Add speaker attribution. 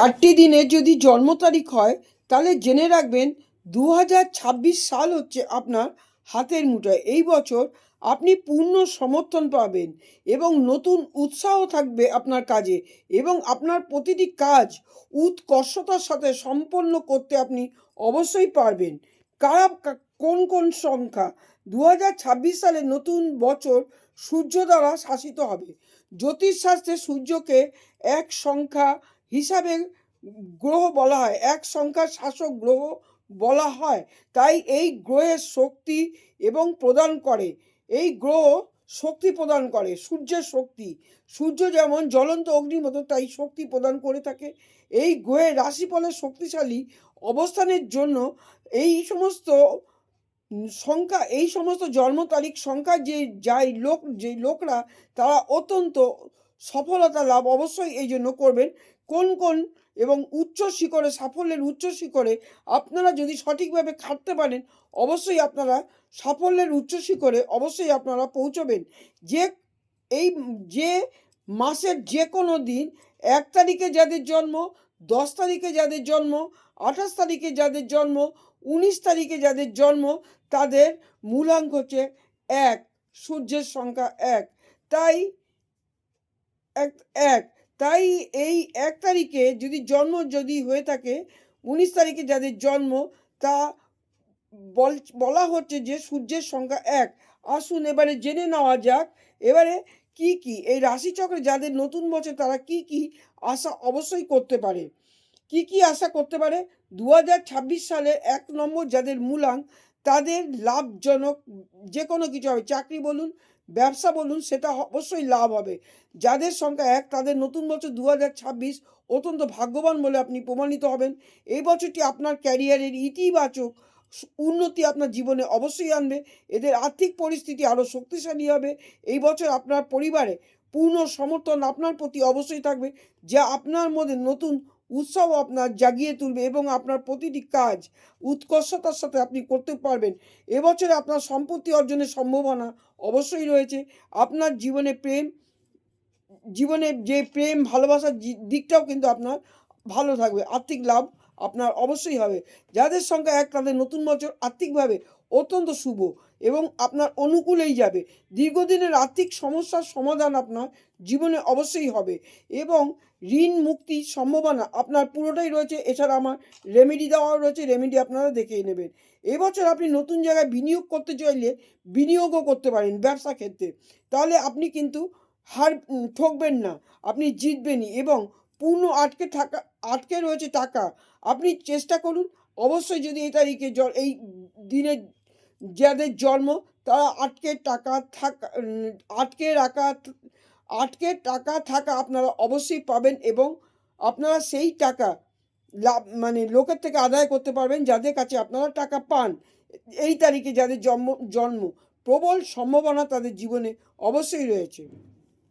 Speaker 1: 8টি দিনে যদি জন্ম তারিখ হয় তাহলে জেনে রাখবেন 2026 সাল হচ্ছে আপনার হাতের মুঠোয়। এই বছর আপনি পূর্ণ সমর্থন পাবেন এবং নতুন উৎসাহ থাকবে আপনার কাজে, এবং আপনার প্রতিটি কাজ উৎকর্ষতার সাথে সম্পন্ন করতে আপনি অবশ্যই পারবেন। কোন কোন সংখ্যা 2026 সালে নতুন বছর সূর্য দ্বারা শাসিত হবে? জ্যোতিষশাস্ত্রে সূর্যকে এক সংখ্যা হিসাবে গ্রহ বলা হয়, এক সংখ্যার শাসক গ্রহ বলা হয়। তাই এই গ্রহের শক্তি এবং প্রদান করে, এই গ্রহ শক্তি প্রদান করে, সূর্যের শক্তি। সূর্য যেমন জ্বলন্ত অগ্নির মতো, তাই শক্তি প্রদান করে থাকে। এই গ্রহের রাশিফলের শক্তিশালী অবস্থানের জন্য এই সমস্ত সংখ্যা, এই সমস্ত জন্ম তারিখ সংখ্যা যে লোকরা তারা অত্যন্ত সফলতা লাভ অবশ্যই এই জন্য করবেন। কোন কোন এবং উচ্চ শিখরে, সাফল্যের উচ্চ শিখরে আপনারা যদি সঠিকভাবে খাটতে পারেন, অবশ্যই আপনারা সাফল্যের উচ্চ শিখরে অবশ্যই আপনারা পৌঁছবেন। এই যে মাসের যে কোনো দিন, 1 তারিখে যাদের জন্ম, 10 তারিখে যাদের জন্ম, 28 তারিখে যাদের জন্ম, 19 তারিখে যাদের জন্ম, তাদের মূলাঙ্ক হচ্ছে 1, সূর্যের সংখ্যা 1। তাই তাই এই 1 তারিখে যদি জন্ম যদি হয়ে থাকে, 19 তারিখে যাদের জন্ম, তা বলা হচ্ছে যে সূর্যের সংখ্যা 1। আসুন এবারে জেনে নেওয়া যাক এবারে কি এই রাশিচক্রে যাদের নতুন বছর তারা কি আশা অবশ্যই করতে পারে। কি আশা করতে পারে? 2026 সালের 1 নম্বর যাদের মূলাঙ্ক, তাদের লাভজনক যে কোনো কিছু হবে, চাকরি বলুন, ব্যবসা বলুন, সেটা অবশ্যই লাভ হবে। যাদের সংখ্যা 1 তাদের নতুন বছর 2026 অত্যন্ত ভাগ্যবান বলে আপনি প্রমাণিত হবেন। এই বছরটি আপনার ক্যারিয়ারের ইতিবাচক উন্নতি আপনার জীবনে অবশ্যই আনবে। এদের আর্থিক পরিস্থিতি আরও শক্তিশালী হবে। এই বছর আপনার পরিবারে পূর্ণ সমর্থন আপনার প্রতি অবশ্যই থাকবে, যা আপনার মধ্যে নতুন উৎসাহ আপনার জাগিয়ে তুলবে এবং আপনার প্রতিটি কাজ উৎকর্ষতার সাথে আপনি করতে পারবেন। এবছরে আপনার সম্পত্তি অর্জনের সম্ভাবনা অবশ্যই রয়েছে। আপনার জীবনে যে প্রেম ভালোবাসার দিকটাও কিন্তু আপনার ভালো থাকবে। আর্থিক লাভ আপনার অবশ্যই হবে। যাদের সংখ্যা 1 তাদের নতুন বছর আর্থিকভাবে অত্যন্ত শুভ এবং আপনার অনুকূলেই যাবে। দীর্ঘদিনের আর্থিক সমস্যার সমাধান আপনার জীবনে অবশ্যই হবে এবং ঋণ মুক্তির সম্ভাবনা আপনার পুরোটাই রয়েছে। এছাড়া আমার রেমেডি দেওয়াও রয়েছে, রেমেডি আপনারা দেখেই নেবেন। এবছর আপনি নতুন জায়গায় বিনিয়োগ করতে চাইলে বিনিয়োগও করতে পারেন ব্যবসা ক্ষেত্রে। তাহলে আপনি কিন্তু ঠকবেন না, আপনি জিতবেনই এবং পূর্ণ আটকে রয়েছে টাকা। আপনি চেষ্টা করুন অবশ্যই, যদি এই তারিখে এই দিনে যাদের জন্ম তারা আটকে টাকা থাকা আপনারা অবশ্যই পাবেন এবং আপনারা সেই টাকা লাভ লোকের থেকে আদায় করতে পারবেন যাদের কাছে আপনারা টাকা পান। এই তারিখে যাদের জন্ম প্রবল সম্ভাবনা তাদের জীবনে অবশ্যই রয়েছে।